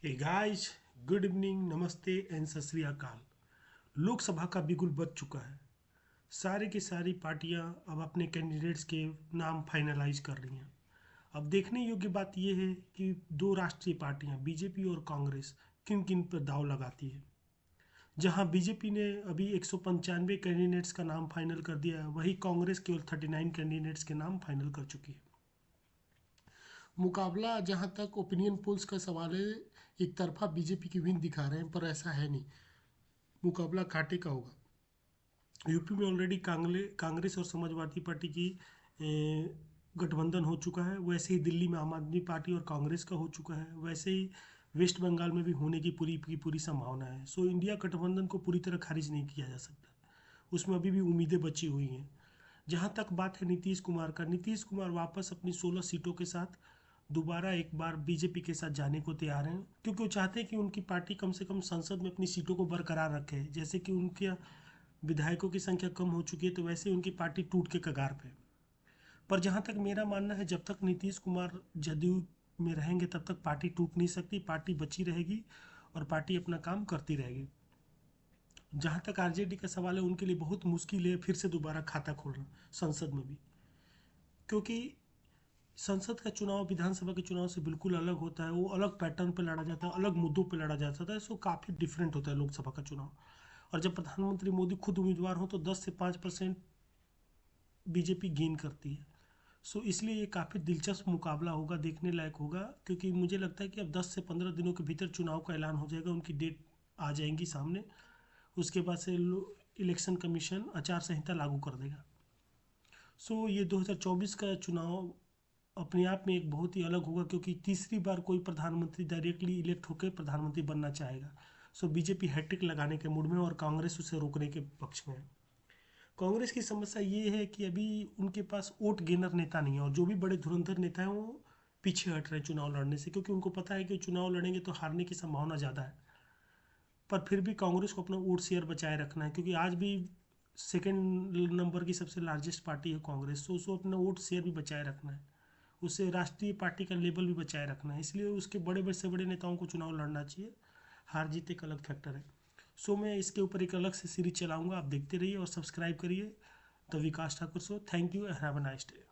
Hey guys, good evening, नमस्ते and सत श्री अकाल। लोकसभा का बिगुल बज चुका है। सारी की सारी पार्टियां अब अपने कैंडिडेट्स के नाम फाइनलाइज कर रही हैं। अब देखने योग्य बात यह है कि दो राष्ट्रीय पार्टियां बीजेपी और कांग्रेस किन किन पर दाव लगाती है। जहां बीजेपी ने अभी 195 कैंडिडेट्स का नाम फाइनल कर दिया है, वहीं कांग्रेस केवल 39 कैंडिडेट्स के नाम फाइनल कर चुकी है। मुकाबला जहां तक ओपिनियन पोल्स का सवाल है, एक तरफा बीजेपी की विन दिखा रहे हैं, पर ऐसा है नहीं। मुकाबला कांटे का होगा। यूपी में ऑलरेडी कांग्रेस और समाजवादी पार्टी की गठबंधन हो चुका है। वैसे ही दिल्ली में आम आदमी पार्टी और कांग्रेस का हो चुका है। वैसे ही वेस्ट बंगाल में भी होने की पूरी संभावना है। सो इंडिया गठबंधन को पूरी तरह खारिज नहीं किया जा सकता। उसमें अभी भी उम्मीदें बची हुई हैं। जहाँ तक बात है नीतीश कुमार का, नीतीश कुमार वापस अपनी 16 सीटों के साथ दोबारा एक बार बीजेपी के साथ जाने को तैयार हैं, क्योंकि वो चाहते हैं कि उनकी पार्टी कम से कम संसद में अपनी सीटों को बरकरार रखे। जैसे कि उनके विधायकों की संख्या कम हो चुकी है, तो वैसे ही उनकी पार्टी टूट के कगार पे। पर जहाँ तक मेरा मानना है, जब तक नीतीश कुमार जदयू में रहेंगे तब तक पार्टी टूट नहीं सकती। पार्टी बची रहेगी और पार्टी अपना काम करती रहेगी। जहाँ तक आरजेडी का सवाल है, उनके लिए बहुत मुश्किल है फिर से दोबारा खाता खोलना संसद में भी, क्योंकि संसद का चुनाव विधानसभा के चुनाव से बिल्कुल अलग होता है। वो अलग पैटर्न पे लड़ा जाता है, अलग मुद्दों पे लड़ा जाता है। सो काफ़ी डिफरेंट होता है लोकसभा का चुनाव। और जब प्रधानमंत्री मोदी खुद उम्मीदवार हो तो 10 से 5% बीजेपी गेन करती है। सो इसलिए ये काफ़ी दिलचस्प मुकाबला होगा, देखने लायक होगा, क्योंकि मुझे लगता है कि अब 10 से 15 दिनों के भीतर चुनाव का ऐलान हो जाएगा, उनकी डेट आ जाएंगी सामने। उसके बाद से इलेक्शन कमीशन आचार संहिता लागू कर देगा। सो ये 2024 का चुनाव अपने आप में एक बहुत ही अलग होगा, क्योंकि तीसरी बार कोई प्रधानमंत्री डायरेक्टली इलेक्ट होकर प्रधानमंत्री बनना चाहेगा। सो बीजेपी हैट्रिक लगाने के मूड में और कांग्रेस उसे रोकने के पक्ष में है। कांग्रेस की समस्या ये है कि अभी उनके पास वोट गेनर नेता नहीं है, और जो भी बड़े धुरंधर नेता हैं वो पीछे हट रहे हैं चुनाव लड़ने से, क्योंकि उनको पता है कि चुनाव लड़ेंगे तो हारने की संभावना ज़्यादा है। पर फिर भी कांग्रेस को अपना वोट शेयर बचाए रखना है, क्योंकि आज भी सेकेंड नंबर की सबसे लार्जेस्ट पार्टी है कांग्रेस। तो उसको अपना वोट शेयर भी बचाए रखना है, उसे राष्ट्रीय पार्टी का लेबल भी बचाए रखना है। इसलिए उसके बड़े बड़े से बड़े नेताओं को चुनाव लड़ना चाहिए। हार जीत एक अलग फैक्टर है। सो मैं इसके ऊपर एक अलग से सीरीज चलाऊंगा, आप देखते रहिए और सब्सक्राइब करिए the Vikas Thakur show. Thank you, have a nice day.